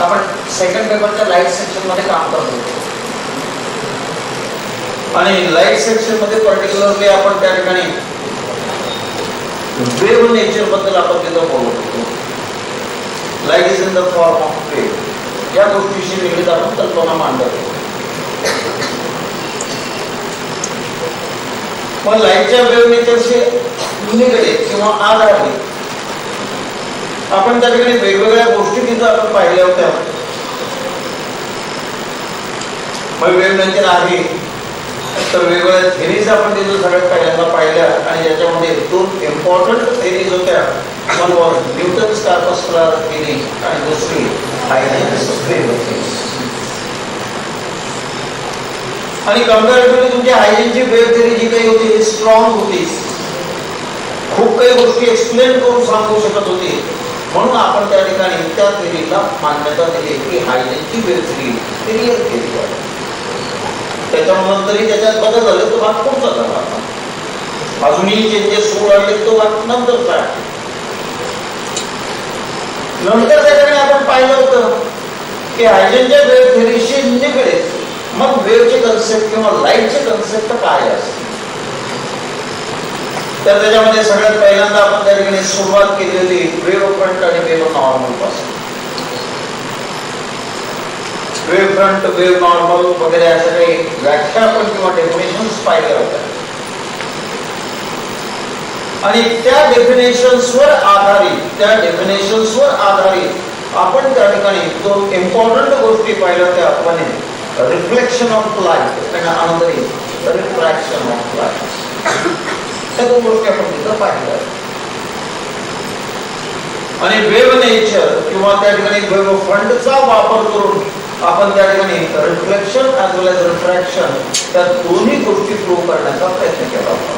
आपण सेकंड पेपरच्या light section मध्ये काम करतो आणि लाईट सेक्शन मध्ये पर्टिक्युलरली आपण त्या ठिकाणी वेव्ह नेचर बद्दल आपण तिथं बोलत होतो. Light is in the form of wave या गोष्टीशी निगडीत आपण कल्पना मांडत होतो. मग लाईटच्या वेव्ह नेचरशी निगडीत किंवा आधारित आपण त्या ठिकाणी वेगवेगळ्या गोष्टी तिथं आपण पाहिल्या होत्या. मग वेव्ह नेचर आहे तर वेगवेगळ्या थेरीज आपण तिथं सगळ्यात पहिल्यांदा पाहिल्या आणि याच्यामध्ये दोन इम्पॉर्टंट थेरीज होत्या. One was Newton's corpuscular theory आणि दुसरी हायजेन्स वेव्ह थेरी. आणि कंपॅरेटिव्हली तुमची हायजेनची वेव्ह थेरी जी काही होती ही स्ट्रॉंग होती, खूप काही गोष्टी एक्सप्लेन करून सांगू शकत होती. म्हणून आपण त्या ठिकाणी त्या थेरीला मान्यता दिली की हायजेनची वेव्ह थेरी ही रिअल थेरी आहे. त्याच्यानंतरही त्याच्यात बदल झाले तो भाग पुढचा झाला. अजूनही चेंजेस होऊ लागले तो भाग नंतरचा आहे. नंतर त्याच्याकडे आपण पाहिलं होतं की हायजेनच्या वेव्ह थेरीशी निगडीत मग वेव्हचे कन्सेप्ट किंवा लाईटचे कन्सेप्ट काय असते. तर त्याच्यामध्ये सगळ्यात पहिल्यांदा आपण त्या ठिकाणी सुरुवात केली होती वेव्ह फ्रंट आणि वेव्ह नॉर्मल पासून. वेव्ह फ्रंट, वेव्ह नॉर्मल वगैरे अशा काही व्याख्या आपण किंवा डेफिनेशन्स पाहिल्या होत्या आणि त्या डेफिनेशन्सवर आधारित आपण त्या ठिकाणी दोन इम्पॉर्टंट गोष्टी पाहिल्या होत्या. आपण रिफ्लेक्शन ऑफ लाईट आणि another is refraction of light. त्या दोन गोष्टी आपण तिथं पाहिल्या. आणि वेव्ह नेचर किंवा त्या ठिकाणी वेव्ह फ्रंटचा वापर करून आपण त्या ठिकाणी रिफ्लेक्शन ॲज वेल एज रिफ्रॅक्शन त्या दोन्ही गोष्टी प्रूव्ह करण्याचा प्रयत्न केला होता.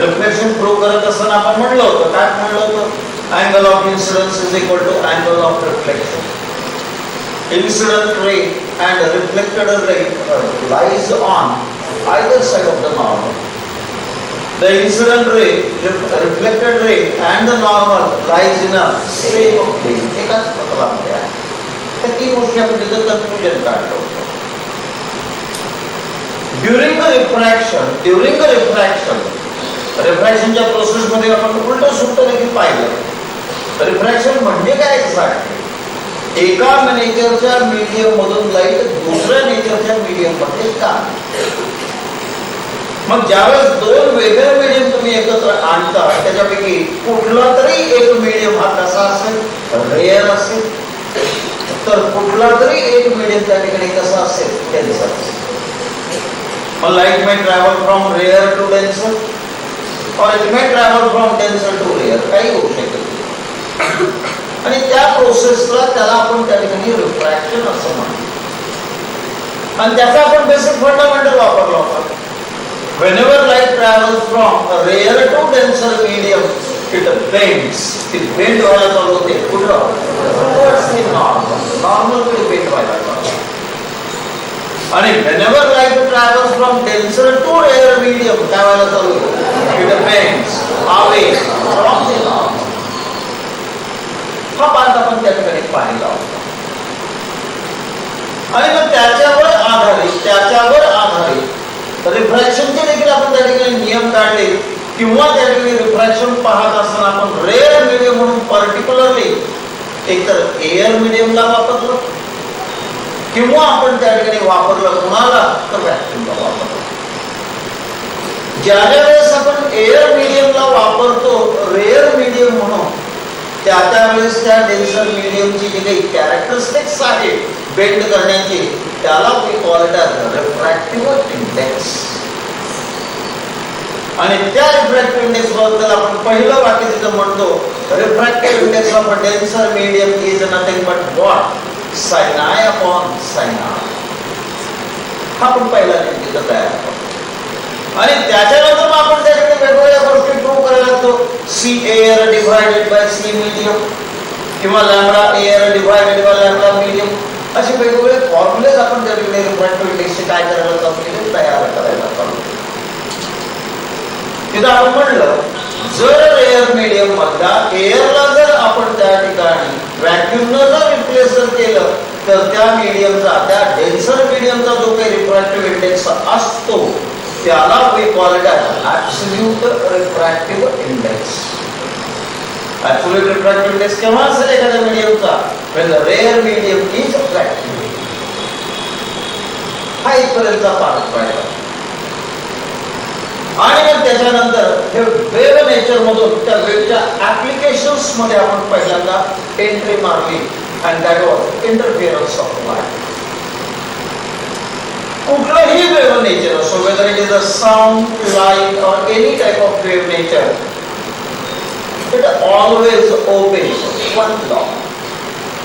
रिफ्लेक्शन प्रूव्ह करत असताना आपण म्हणलं होतं, काय म्हणलं होतं, angle of incidence is equal to angle of reflection. Incident ray and reflected ray lies on either side of the normal. The incident ray, reflected ray and the normal lies in a same plane. एकाच प्रतलामध्ये आहे. तर तीन गोष्टी आपण तिथं confusion काढलं होतं. ड्युरिंग द रिफ्रॅक्शनच्या प्रोसेसमध्ये आपण उलट सुलट देखील पाहिलं. रिफ्रॅक्शन म्हणजे काय एक्झॅक्ट? एका नेचरच्या मीडियम मधून लाईट दुसऱ्या नेचरच्या मीडियम मध्ये का. मग ज्यावेळेस दोन वेगळे मीडियम तुम्ही एकत्र आणता त्याच्यापैकी कुठला तरी एक मीडियम हा कसा असेल, रेअर असेल, तर कुठला तरी एक मीडियम त्या ठिकाणी कसा असेल, डेन्सर असेल. मग light may travel from rare to denser और it may travel from denser to rare, काही होऊ शकेल. आणि त्या प्रोसेसला त्याला आपण त्या ठिकाणी रिफ्रॅक्शन असं म्हणतो. आणि त्याचा आपण बेसिक फंडामेंटल वापरला होता. whenever light travels from a rare to denser medium it bends. it bend व्हायला चालू होते कुठं, towards the normal कडे bend व्हायला चालू. आणि whenever light travels from denser to rare medium काय व्हायला चालू होते, it bends away from the normal. हा पार्ट आपण त्या ठिकाणी पाहिला होता. आणि मग त्याच्यावर आधारित रिफ्रॅक्शनचे देखील आपण त्या ठिकाणी नियम काढले किंवा त्या ठिकाणी रिफ्रॅक्शन पाहत असताना आपण रेअर मीडियम म्हणून पर्टिक्युलरली एकतर एअर मीडियमला वापरलं किंवा आपण त्या ठिकाणी वापरलं कुणाला तर व्हॅक्यूमला वापरलं. ज्या वेळेस आपण एअर मीडियमला वापरतो रेअर मीडियम म्हणून त्यावेळेस त्या डेन्सर मीडियमची जी काही कॅरेक्टरिस्टिक्स आहेत बेंड करण्याची त्याला we call it as refractive index. आणि त्या रिफ्रॅक्टिव्ह इंडेक्स बद्दल आपण पहिलं वाक्य तिथं म्हणतो, refractive index of a denser medium is nothing but what, sin I upon sin R. हा पण पहिला नियम तिथं तयार करतो. आणि त्याच्यानंतर मग आपण त्याच्याकडे वेगवेगळ्या गोष्टी प्रूव्ह करायला लागतो. C air divided by C medium किंवा lambda air divided by lambda medium असे वेगवेगळे फॉर्म्युलेज आपण त्याच्याकडे रिफ्रॅक्टिव्ह इंडेक्सचे काय करायला चालू केले, तयार करायला चालू. तिथं आपण म्हणलं जर एअर मीडियम मधला एअरला जर आपण त्या ठिकाणी व्हॅक्यूमनं जर रिप्लेस जर केलं तर त्या मीडियमचा, त्या डेन्सर मीडियमचा जो काही रिफ्रॅक्टिव्ह इंडेक्स असतो त्याला we call it absolute refractive index. Absolute refractive index केव्हा असेल एखाद्या मीडियमचा? when the rare medium is refractive. हा इथपर्यंतचा पार्ट पाहिला. आणि मग त्याच्यानंतर हे वेव्ह नेचर मधून त्या वेव्हच्या ऍप्लिकेशन्स मध्ये आपण पहिल्यांदा एंट्री मारली and that was interference of light. कुठलंही वेव्ह नेचर असो, whether it is a sound, light or any type of wave nature, it always obeys one law.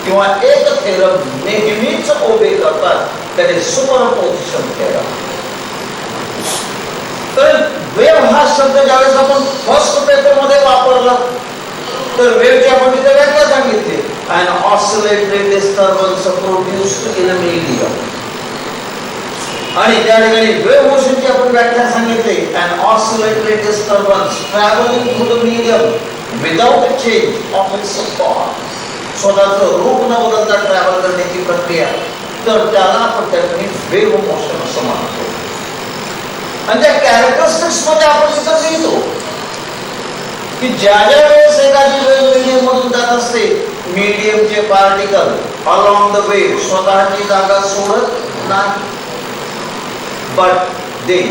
किंवा एक थेरम नेहमीच ओबे करतात, that is superposition theorem. तर wave हा शब्द ज्यावेळेस आपण फर्स्ट पेपर मध्ये वापरला तर वेव्हची आपण तिथे व्याख्या सांगितली, an oscillatory disturbance produced in a medium. आणि त्या ठिकाणी वेव्ह मोशनची आपण व्याख्या सांगितली, an oscillatory disturbance traveling through the medium without a change of its form. स्वतःचं रूप न बदलता ट्रॅव्हल करण्याची प्रक्रिया, तर त्याला आपण त्या ठिकाणी वेव्ह मोशन असं म्हणतो. आणि त्या कॅरेक्टरिस्टिक्स मध्ये आपण तिथं लिहितो की ज्या ज्या वेळेस एखादी वेव्ह मीडियम मधून जात असते, मीडियमचे पार्टिकल अलॉंग द वेव्ह स्वतःची जागा सोडत नाही, but they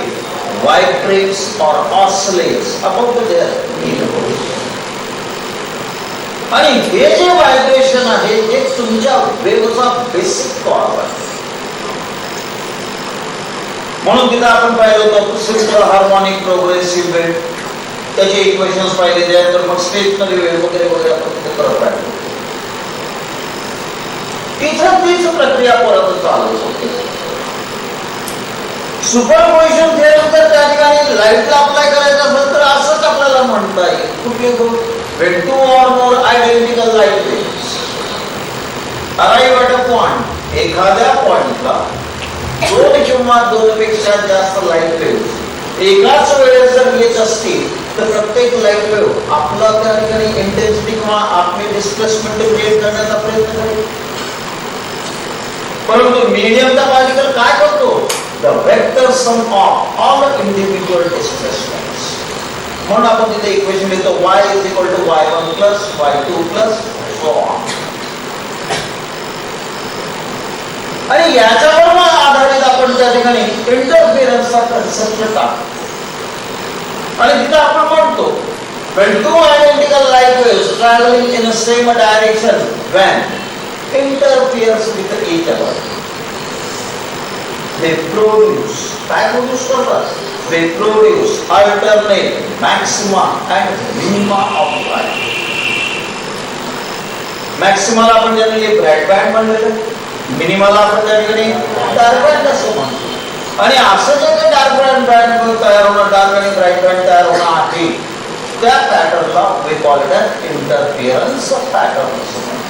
vibrates or oscillates above their medium. आणि हे जे व्हायब्रेशन आहे हे तुमच्या वेव्हचा बेसिक कॉज आहे. म्हणून तिथं आपण पाहिलं होतं सिंपल हार्मोनिक प्रोग्रेसिव्ह वेव्ह, त्याचे इक्वेशन्स पाहिले, त्यानंतर मग स्टेशनरी वेव्ह वगैरे वगैरे आपण तिथे करत राहिलो. इथं तीच प्रक्रिया परत चालू होते. सुपरपोजिशन थेरम जर त्या ठिकाणी लाईटला अप्लाय करायचं असेल तर असंच आपल्याला म्हणता येईल. कुठे when two or more identical light waves arrive at a point, एखाद्या पॉइंटला दोन किंवा दोनपेक्षा जास्त लाईट वेव्ह एकाच वेळेस जर येत असतील तर प्रत्येक लाईट वेव्ह आपला त्या ठिकाणी इंटेन्सिटी किंवा आपली डिस्प्लेसमेंट क्रिएट करण्याचा प्रयत्न करेल. परंतु मीडियमचा पार्टिकल काय करतो? The vector sum of all individual displacements. म्हणून आपण तिथे इक्वेशन लिहितो y is equal to y1 plus y2 plus so on. आणि याच्यावर मग आधारित आपण त्या ठिकाणी इंटरफेरन्सचा कन्सेप्ट टाकतो. आणि तिथे आपण म्हणतो when two identical light waves traveling in the same direction when interferes with each other, they produce, काय प्रोड्यूस करतात? They produce alternate maxima and minima of light. मॅक्सिमाला आपण जनरली ब्राइट बँड म्हणलेलं, मिनिमाला आपण त्या ठिकाणी डार्क बँड असं म्हणतो. आणि असं जे काही डार्क बँड तयार होणं, डार्क आणि ब्राइट बँड तयार होणं आहे त्या पॅटर्नला we call it interference pattern असं म्हणतो.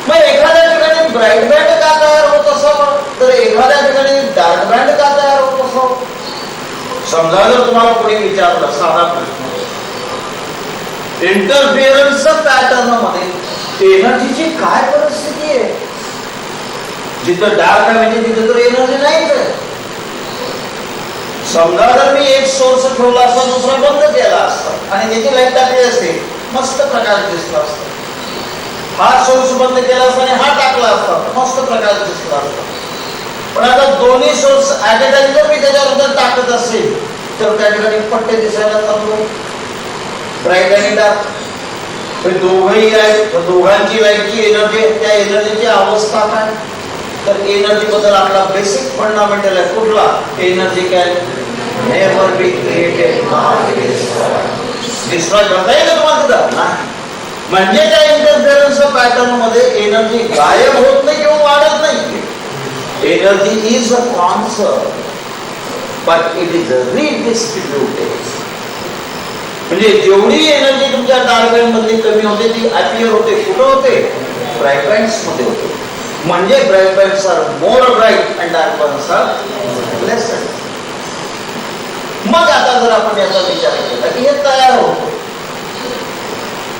मग एखाद्या ठिकाणी ब्राइट बँड का तयार होत असं, तर एखाद्या ठिकाणी डार्क बँड का तयार होत असं. समजा जर तुम्हाला कोणी विचारलं साधा प्रश्न, इंटरफिअरन्स पॅटर्न मध्ये एनर्जीची काय परिस्थिती आहे? जिथं डार्क आहे म्हणजे तिथं तर एनर्जी नाहीच आहे. समजा जर मी एक सोर्स ठेवला असता, दुसरा बंद केला असता आणि त्याची लाईट टाकली असते, मस्त प्रकाश दिसला असता. हा सोर्स बंद केला असता आणि हा टाकला असता, मस्त प्रकाश दिसला असता. पण आता दोन्ही सोर्स ऍट अ टाइम जर मी त्याच्यावर टाकत असेल तर त्या ठिकाणी पट्टे दिसायला चालू, ब्राईट आणि डार्क. दोघंही आहेत, तर दोघांची लाईटची एनर्जी, त्या एनर्जीची अवस्था काय? तर एनर्जी बद्दल आपला बेसिक फंडामेंटल आहे कुठला? Energy can never be created not destroy करता येईल तुम्हाला तिथं नाही. म्हणजे त्या इंटरफेरन्स पॅटर्न मध्ये एनर्जी गायब होत नाही किंवा वाढत नाही. Energy is a concert but it is redistributed. म्हणजे जेवढी एनर्जी तुमच्या डार्क बँड मध्ये कमी होते ती अपीअर होते कुठे होते? ब्राइट बँड्स मध्ये होते. म्हणजे bright bands are more bright and dark bands are less. मग आता जर आपण याचा विचार केला की हे तयार होतो,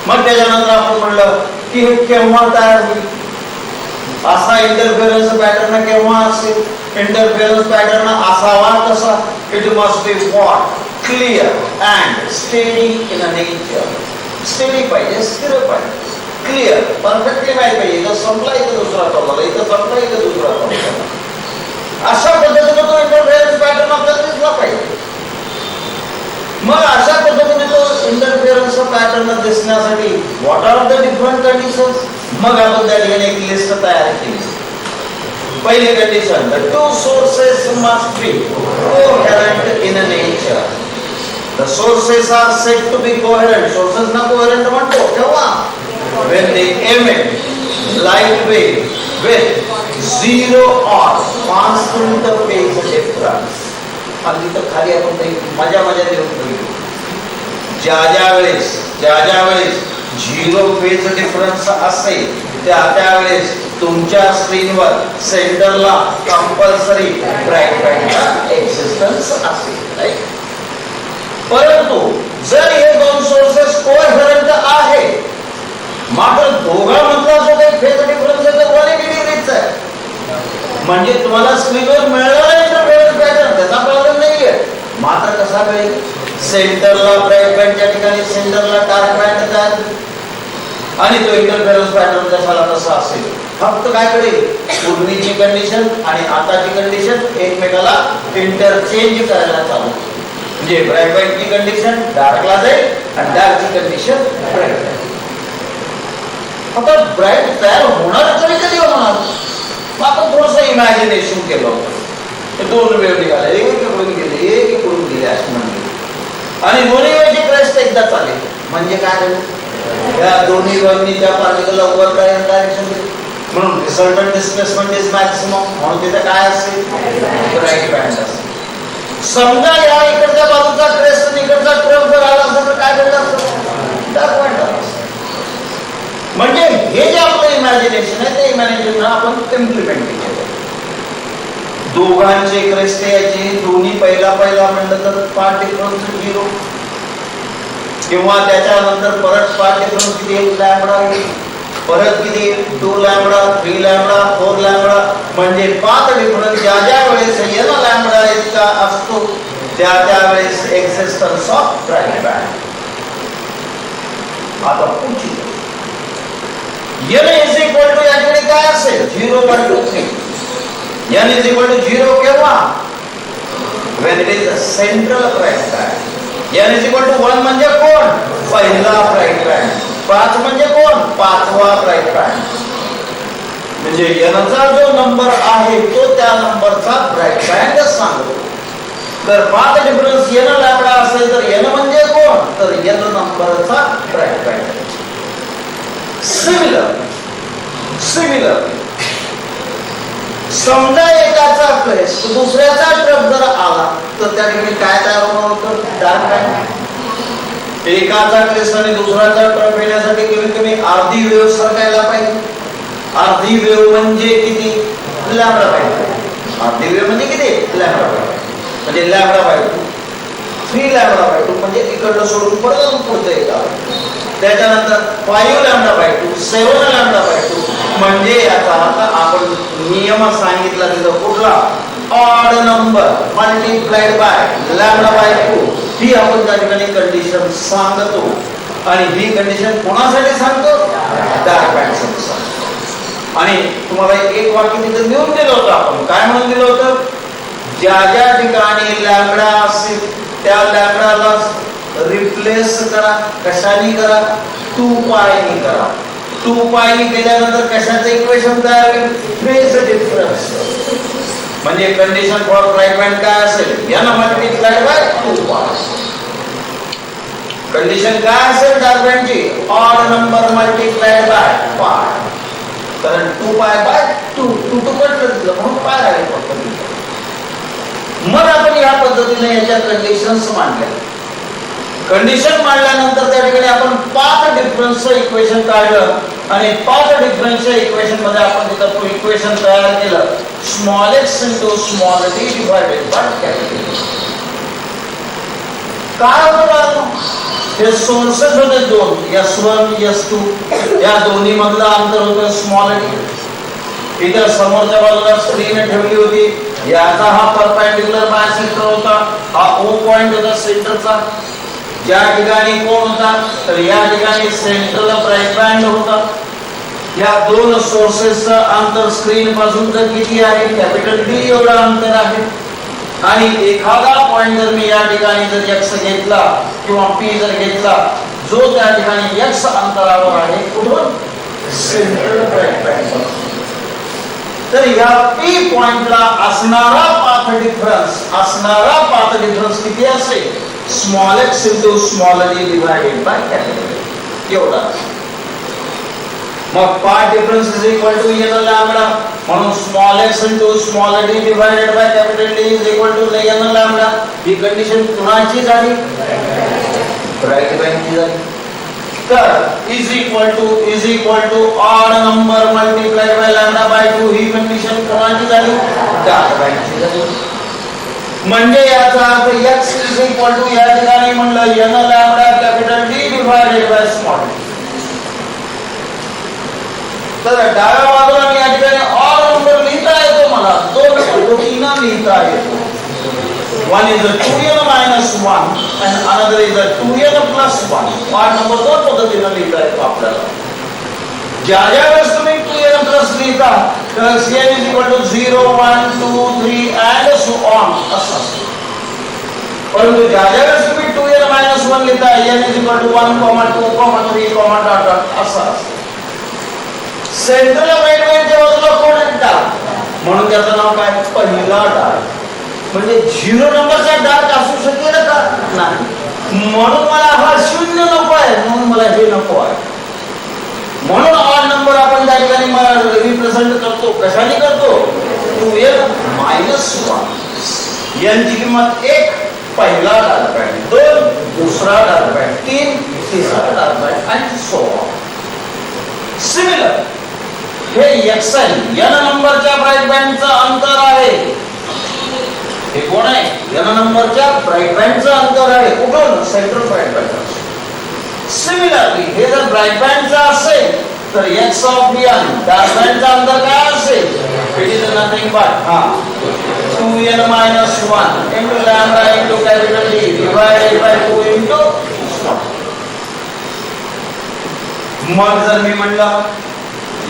मग त्याच्यानंतर आपण म्हणलं की हे केव्हा तयार होईल, असा इंटरफेरन्स पॅटर्न केव्हा असेल, इंटरफेरन्स पॅटर्न असावा कसा, it must be what clear and steady in a nature. Steady पाहिजे, स्थिर पाहिजे, क्लिअर, परफेक्टली माहिती पाहिजे, इथं संपला इथं दुसरा चालला, इथं संपला इथं दुसरा चालला, अशा पद्धतीने तो इंटरफेरन्स पॅटर्न आपल्याला दिसला पाहिजे. मग अशा पद्धतीने तो इंटरफेरन्स पॅटर्न दिसण्यासाठी what are the different conditions, मग आपण त्या ठिकाणी एक लिस्ट तयार केली. पहिली condition, the two sources must be coherent in nature. The sources are said to be coherent. Sources ना कोहेरंट म्हणतो तेव्हा when they emit light wave with zero or constant phase difference. अगदी तर खाली आपण काही मजा देऊन ठेवली. ज्या वेळेस झिरो फेज डिफरन्स असेल त्यावेळेस तुमच्या स्क्रीनवर सेंटरला कंपल्सरी ब्राईट बँडचा एक्झिस्टन्स असेल. परंतु जर हे दोन सोर्सेस कोहेरंट आहे, मात्र दोघांमधला जो काही फेज डिफरन्स आहे तो 180 डिग्रीचा आहे, म्हणजे तुम्हाला स्क्रीनवर मिळाला इंटरफेरन्स पॅटर्न, त्याचा प्रॉब्लेम नाहीये. मात्र कसा कळेल, सेंटरला ब्राईट बँडच्या ठिकाणी सेंटरला डार्क बँड तयार आणि तो इंटरफेरन्स पॅटर्न जसाला तसा असेल. फक्त काय कळेल, पूर्वीची कंडिशन आणि आताची कंडिशन एकमेकाला इंटरचेंज करायला चालू, म्हणजे ब्राईट बँडची कंडिशन डार्कला जाईल आणि डार्कची कंडिशन ब्राईट. आता ब्राईट तयार होणार कधी होणार, आपण थोडस इमॅजिनेशन केलं होतं. दोन वेळ निघाले, एक इकडून गेले एक इकडून गेले असे म्हणले, आणि दोन्ही वेळची क्रेस्ट एकदा चालेल, म्हणजे काय या दोन्ही वेळनी त्या पार्टिकलला वर डायरेक्शन देईल, म्हणून रिसल्टंट डिस्प्लेसमेंट इज मॅक्सिमम, म्हणून तिथे काय असेल, ब्राईट बँड असेल. समजा या इकडच्या बाजूचा क्रेस्ट आणि इकडचा ट्रफ जर आला असेल तर काय घडलं असतं, डार्क बँड आला असतं. म्हणजे हे जे आपलं इमॅजिनेशन आहे ते इमॅजिनेशन आपण इम्प्लिमेंट केलं. दोघांचे क्रेस्ट याचे दोन्ही पहिला म्हणलं तर पार्ट डिफरन्स 0 किंवा त्याच्यानंतर परत पार्ट डिफरन्स किती आहे, लॅम्बडा, परत किती 2 लॅम्बडा 3 लॅम्बडा 4 लॅम्बडा, म्हणजे पाथ डिफरन्स ज्या वेळेस n लॅम्बडा इतका असतो त्या वेळेस एक्झिस्टन्स ऑफ ब्राईट बँड. आता पुढची n is equal to याकडे काय असेल, 0.23. n is equal to 0 केव्हा, when it is a central bright band. n is equal to 1 म्हणजे कोण, पहिला ब्राईट बँड. 5 म्हणजे कोण, पाचवा ब्राईट बँड. म्हणजे n चा जो नंबर आहे तो त्या नंबरचा ब्राईट बँड सांगतो. तर पाथ डिफरन्स n लॅम्बडा असेल तर n म्हणजे कोण, तर n नंबरचा ब्राईट बँड. सिमिलर समजा एकाचा क्रेस्ट दुसऱ्याचा ट्रफ जर आला तर त्या ठिकाणी काय तयार होणार होतं, डार्क बँड. एकाचा क्रेस्ट आणि दुसऱ्याचा ट्रफ येण्यासाठी कमीत कमी अर्धी वेव्ह सरकायला पाहिजे. अर्धी वेव्ह म्हणजे किती, लॅम्बडा पाहिजे. अर्धी वेव्ह म्हणजे किती, लॅम्बडा पाहिजे, म्हणजे लॅम्बडा बाय 2, 3 लॅम्बडा बाय 2, म्हणजे इकडलं सोडून परत पुढचं येतं. त्याच्यानंतर 5 लॅम्बडा बाय 2, 7 लॅम्बडा बाय 2, म्हणजे याचा अर्थ आपण नियम सांगितला तिथं कुठला, odd number multiplied by lambda by 2, ही आपण त्या ठिकाणी कंडिशन सांगतो. आणि ही कंडिशन कोणासाठी सांगतो, डार्क बँड साठी सांगतो. आणि तुम्हाला एक वाक्य तिथं देऊन दिलं होतं, आपण काय म्हणून दिलं होतं, ज्या ठिकाणी लॅम्बडा असेल त्या लॅम्बडाला रिप्लेस करा, कशाने करा, 2π ने करा. 2π ने केल्यानंतर कशाचं इक्वेशन तयार होईल, फेज डिफरन्स. म्हणजे कंडिशन फॉर ब्राईट बँड काय असेल, n मल्टिप्लाइड बाय 2π. कंडिशन काय असेल डार्क बँडची, ऑड नंबर मल्टिप्लाइड बाय π. कारण 2π बाय 2 कटलं म्हणून पाय राहिले फक्त. मग आपण या पद्धतीने याच्या कंडिशन्स मांडल्या. कंडिशन मांडल्यानंतर त्या ठिकाणी आपण पाथ डिफरन्सचं इक्वेशन काढलं आणि पाथ डिफरन्सच्या इक्वेशन मध्ये आपण तिथं तो इक्वेशन तयार केलं, small x into small d divided by capital. काय होतं, हे सोर्सेस होते दोन, S1 S2, या दोन्ही मधलं अंतर होतं स्मॉल डी. इथे समोरच्या बाजूला स्क्रीन ठेवली होती, याचा हा परपेंडिक्युलर बायसेक्टर होता, हा O पॉइंट होता सेंटरचा. ज्या ठिकाणी कोण होता तर या ठिकाणी सेंट्रल ब्राइट बँड होता. या दोन सोर्सेसचं अंतर स्क्रीन पासून तर किती आहे, कॅपिटल D एवढं अंतर आहे. आणि एखादा पॉइंट जर मी या ठिकाणी जर x घेतला किंवा p जर घेतला, जो त्या ठिकाणी x अंतरावर आहे, कुठून, सेंट्रल ब्राइट बँड. तर या p पॉइंटला असणारा पाथ डिफरन्स किती असेल, small x into small d divided by capital D एवढा. मग path difference is equal to n lambda, म्हणून small x into small d divided by capital D is equal to n lambda. ही condition कुणाची झाली, bright बँडची झाली. तर is equal to odd number multiplied by lambda by 2 ही condition कोणाची झाली, डार्क बँडची झाली. म्हणजे याचा अर्थ x इज इक्वल टू या ठिकाणी म्हणलं n lambda capital D divided by small d. तर डाव्या बाजूला मी या ठिकाणी ऑड नंबर लिहिता येतो, मला दोन पद्धतीने लिहिता येतो. One is a 2n minus 1 and another is a 2n plus 1. Part number दोन पद्धतीने लिहिता येतो आपल्याला. ज्या वेळेस तुम्ही 2n प्लस लिहिता तर n is equal to 0 1 2 3 and so on असं असतं. परंतु ज्या वेळेस तुम्ही 2n minus 1 लिहिता n is equal to 1 2 3 dot dot असं असतं. सेंट्रल ब्राइट बँडच्या बाजूला कोण आहे, डार्क, म्हणून त्याचं नाव काय, पहिला डार्क. म्हणजे 0 नंबरचा डार्क असू शकेल का, नाही. म्हणून मला हा 0 नको आहे, म्हणून मला हे नको आहे. म्हणून ऑड नंबर आपण त्या ठिकाणी रिप्रेझेंट करतो, कशाने करतो, 2n minus 1. यांची किंमत 1 पहिला डार्क बँड, 2 दुसरा डार्क बँड, 3 तिसरा डार्क बँड आणि सो ऑन. सिमिलर हे x आहे, n नंबरच्या ब्राइट बँडचं अंतर आहे. हे कोण आहे, n नंबरच्या ब्राइट बँडचं अंतर आहे, कुठून, सेंट्रल ब्राइट बँड. सिमिलरली हे जर ब्राइट बँडचं असेल तर x ऑफ n डार्क बँडचं अंतर काय असेल, it is nothing but 2n minus 1 into lambda into capital D divided by 2 into. मग जर मी म्हणलं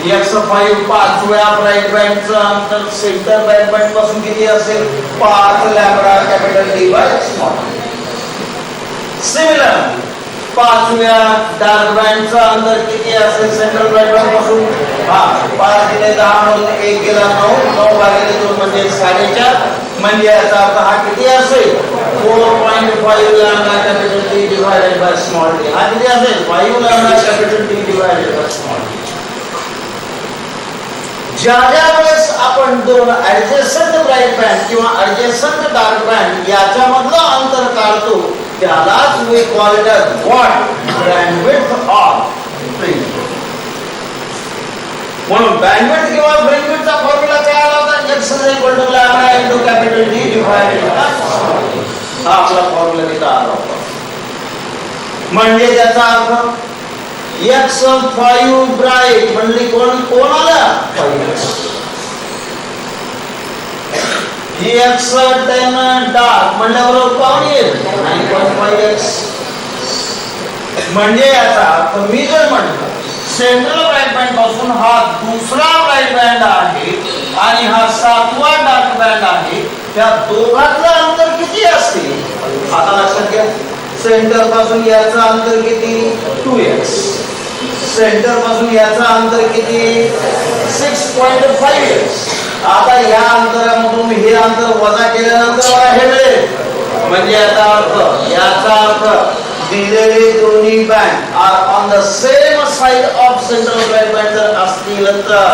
x5 पाचव्या ब्राइट बँडचं अंतर सेंटर ब्राइट बँड पासून किती असेल, 5 lambda capital D by small. Similar पाचव्या डार्क बँडचं अंतर किती असेल सेंट्रल ब्राइट बँड पासून, 5 दिले 10 म्हणून 1 गेला 9, 9 भागिले 2 म्हणजे 4.5. म्हणजे याचा अर्थ हा किती असेल, 4.5 lambda capital D divided by small d. हा किती असेल, 5 lambda capital D divided by small d. ज्या वेळेस आपण दोन ऍडजस्टंट ब्राइट बँड किंवा ऍडजस्टंट डार्क बँड याच्यामधलं अंतर काढतो, त्यालाच we call it as what, bandwidth of fringe. म्हणून बँडविड्थ किंवा फ्रिंजविड्थचा फॉर्म्युला काय आला होता, x is equal to lambda into capital D divided by small d. हा आपला फॉर्म्युला तिथं आला होता. म्हणजे त्याचा अर्थ x5 ब्राइट म्हणजे कोण आला, x10 डार्क म्हणल्यावर कोण येईल, 9.5x. म्हणजे याचा अर्थ मी जर म्हटलं सेंट्रल ब्राइट बँड पासून हा दुसरा ब्राइट बँड आहे आणि हा 7वा डार्क बँड आहे, त्या दोघांचं अंतर किती असते, आता लक्षात घ्या. सेंटर पासून याचं अंतर किती, 2x. सेंटर पासून याचं अंतर किती, 6.5x. आता या अंतरामधून हे अंतर वजा केल्यानंतर मला हे मिळेल. म्हणजे याचा अर्थ दिलेले दोन्ही band are on the same side of central bright band जर असतील तर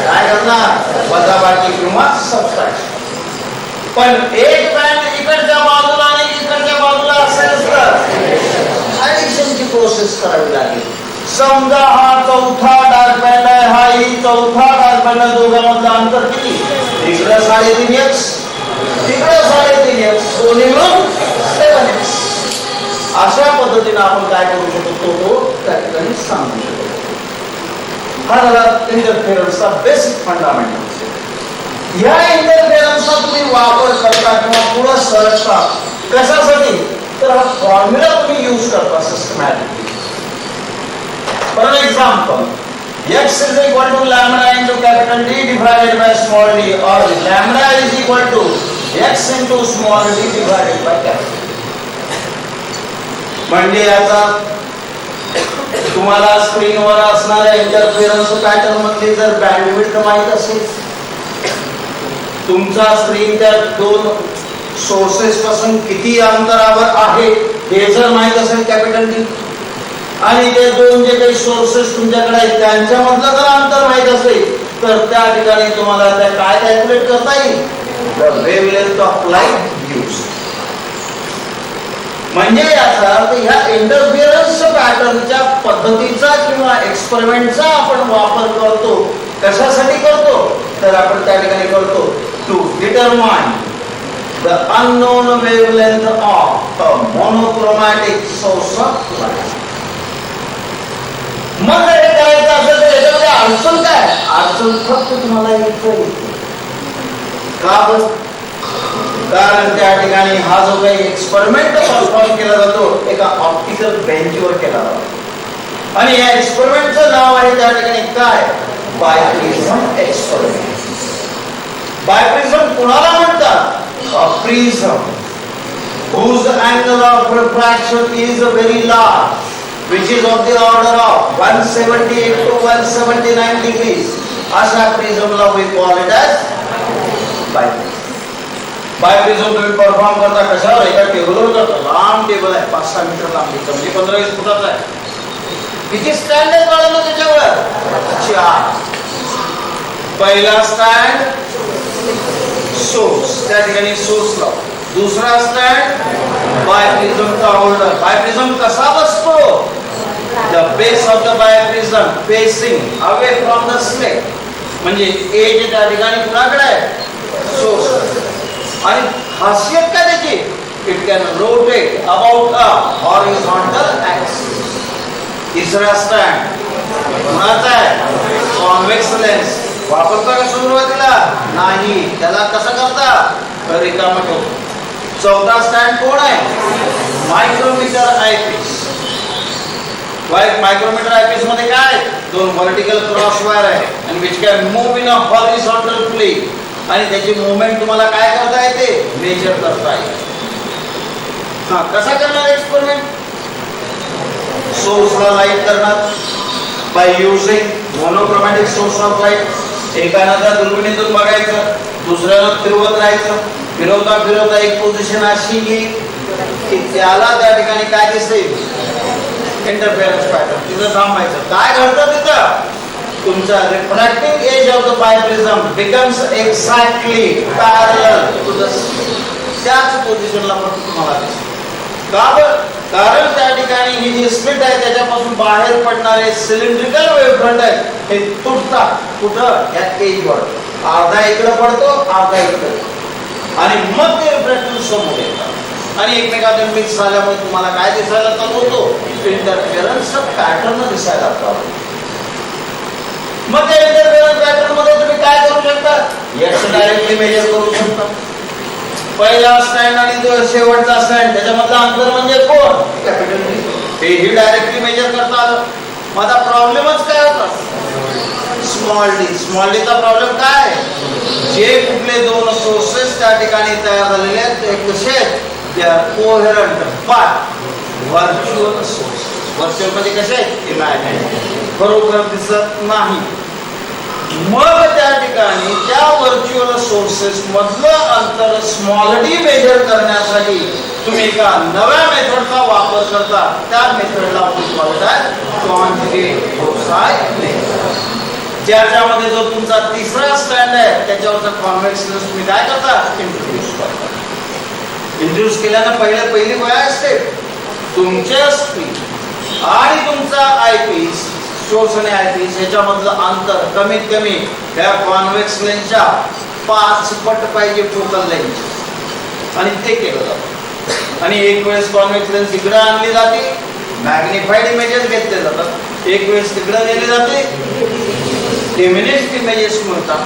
काय करणार, वजाबाकी किंवा सबट्रॅक्शन. पण एक बँड इकडच्या बाजूला आणि इकडच्या बाजूला असेल तर ऍडिशनची प्रोसेस करावी लागेल. समजा हा चौथा डार्क बँड आहे, हा ही चौथा डार्क बँड आहे, दोघांमधलं अंतर किती, इकडे 3.5x तिकडे 3.5x, दोन्ही मिळून 7x. अशा पद्धतीने आपण काय करू शकतो तो त्या ठिकाणी सांगू शकतो. हा झाला इंटरफेरन्सचा बेसिक फंडामेंटल. या इंटरफेरन्सचा तुम्ही वापर करता किंवा पुढे सरकता कशासाठी, तर हा फॉर्म्युला तुम्ही यूज करता systematically. For example, x is equal to lambda into capital D divided by small d, or lambda is equal to x into small d divided by capital. म्हणजे याचा तुम्हाला स्क्रीनवर असणाऱ्या इंटरफेरन्स पॅटर्न मध्ये जर bandwidth माहित असेल, तुमचा स्क्रीन त्या दोन सोर्सेस पासून किती अंतरावर आहे हे जर माहित असेल कॅपिटल डी, आणि ते दोन जे काही सोर्सेस तुमच्याकडे आहेत त्यांच्यामधलं जर अंतर माहित असेल तर त्या ठिकाणी तुम्हाला त्या काय कॅल्क्युलेट करता येईल, the wavelength of light use. म्हणजे याचा अर्थ ह्या इंटरफिअरन्स पॅटर्नच्या पद्धतीचा किंवा एक्सपेरिमेंटचा आपण वापर करतो. कशासाठी करतो, तर आपण त्या ठिकाणी करतो to determine the unknown wavelength of a monochromatic source of light. मग हे करायचं असेल तर याच्यामध्ये अडचण काय, अडचण फक्त तुम्हाला येईल. का बरं, कारण त्या ठिकाणी हा जो काही एक्सपेरिमेंट परफॉर्म केला जातो एका ऑप्टिकल बेंचवर केला जातो, आणि या एक्सपेरिमेंटचं नाव आहे त्या ठिकाणी काय, बायप्रिझम एक्सपेरिमेंट. बायप्रिझम कुणाला म्हणतात, अ prism whose angle of refraction is very large, which is of the order of 178 to 179 degrees. अशा प्रिझमला we call it as बायप्रिझम. बायप्रिझम तुम्ही परफॉर्म करता कशावर, एका टेबलवर करता. लांब टेबल आहे, 5-6 मीटर लांबीचं, म्हणजे 15-20 फुटाचा आहे. किती स्टँड आहेत बाळांनो त्याच्यावर, 4. पहिला स्टँड सोर्स, त्या ठिकाणी सोर्स लाव. दुसरा स्टँड बायप्रिझमचा होल्डर. बायप्रिझम कसा बसतो, the base of the biprism facing away from the slate, म्हणजे एज त्या ठिकाणी कुणाकडे आहे, सोर्स. आणि खासियत काय त्याची, it can rotate about a horizontal axis. तिसरा स्टँड कुणाचा आहे, कॉन्व्हेक्स लेन्स. वापरता का सुरुवातीला नाही, त्याला कसं करता, रिकामा ठेवतो. चौथा स्टँड कोण आहे, मायक्रोमीटर आयपीस. मायक्रोमीटर आयपीस मध्ये काय, दोन व्हर्टिकल क्रॉस वायर आहे, आणि which can move in a horizontal plane, आणि त्याची मूवमेंट तुम्हाला काय करता येते, मेजर करता येते. हा कसा करणार एक्सपेरिमेंट, सोर्सला लाईट करणार by using monochromatic source of light. एकाला त्या दुर्बिणीतून बघायचं, दुसऱ्याला फिरवत राहायचं. फिरवता फिरवता एक पोझिशन अशी येईल की त्याला त्या ठिकाणी काय दिसेल, इंटरफेरन्स पॅटर्न. तिथं थांबायचं. काय घडतं तिथं, तुमचा refracting edge of the biprism becomes exactly parallel to the, त्याच पोझिशनला पण तुम्हाला दिसेल. का बरं, कारण त्या ठिकाणी ही जी स्लिट आहे त्याच्यापासून बाहेर पडणारे सिलेंड्रिकल वेव्हफ्रंट आहेत हे तुटतात. कुठं, या एजवर. अर्धा इकडे पडतो, अर्धा इकडे, आणि मग ते रिफ्रॅक्शन समोर येतात, आणि एकमेकांना मिक्स झाल्यामुळे तुम्हाला काय दिसायला चालू होतो, इंटरफेरन्स पॅटर्न दिसायला चालू. मग त्या इंटरफेरन्स पॅटर्न मध्ये तुम्ही काय करू शकता, एक्स डायरेक्टली मेजर करू शकता. पहिला स्टँड आणि शेवटचा स्टँड त्याच्यामधलं अंतर म्हणजे कोण, कॅपिटल डी. हेही डायरेक्टली मेजर करता आलं. माझा प्रॉब्लेमच काय होता, स्मॉल डी. स्मॉल डीचा प्रॉब्लेम काय, जे कुठले दोन सोर्सेस त्या ठिकाणी तयार झालेले आहेत ते कसे आहेत, they are coherent but virtual source. Virtual म्हणजे कसे आहेत, इमॅजिनरी, बरोबर दिसत नाही. मग त्या ठिकाणी त्या व्हर्च्युअल सोर्सेस मधलं अंतर स्मॉल डी मेजर करण्यासाठी तुम्ही एका नव्या मेथडचा वापर करता. त्या मेथडला आपण म्हणतात कॉन्जुगेट बोसाय मेथड. ज्याच्यामध्ये जो तुमचा तिसरा स्टँड आहे त्याच्यावरचा कॉन्व्हेक्स लेन्स तुम्ही काय करता, इंट्रोड्यूस करता. इंट्रोड्यूस केल्यानं पहिली गोष्ट असते, तुमच्या स्क्रीन आणि तुमचा आयपीस, सोर्स आणि आयपीस याच्यामधलं अंतर कमीत कमी या कॉन्व्हेक्स लेन्सच्या 5 पट पाहिजे फोकल लेन्थ, आणि ते केलं जातं. आणि एक वेळेस कॉन्व्हेक्स लेन्स इकडे आणली जाते, मॅग्निफाईड इमेजेस घेतले जातात, एक वेळेस तिकडे नेली जाते, डिमिनिश्ड इमेजेस मिळतात.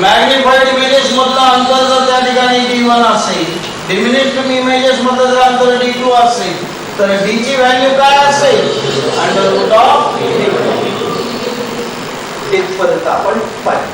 मॅग्निफाईड इमेजेस मधलं अंतर जर त्या ठिकाणी D1 असेल, डिमिनिश्ड इमेजेस मधलं जर अंतर D2 असेल, तर D ची व्हॅल्यू काय असेल? Under root of D. इथपर्यंत आपण पाहिलं.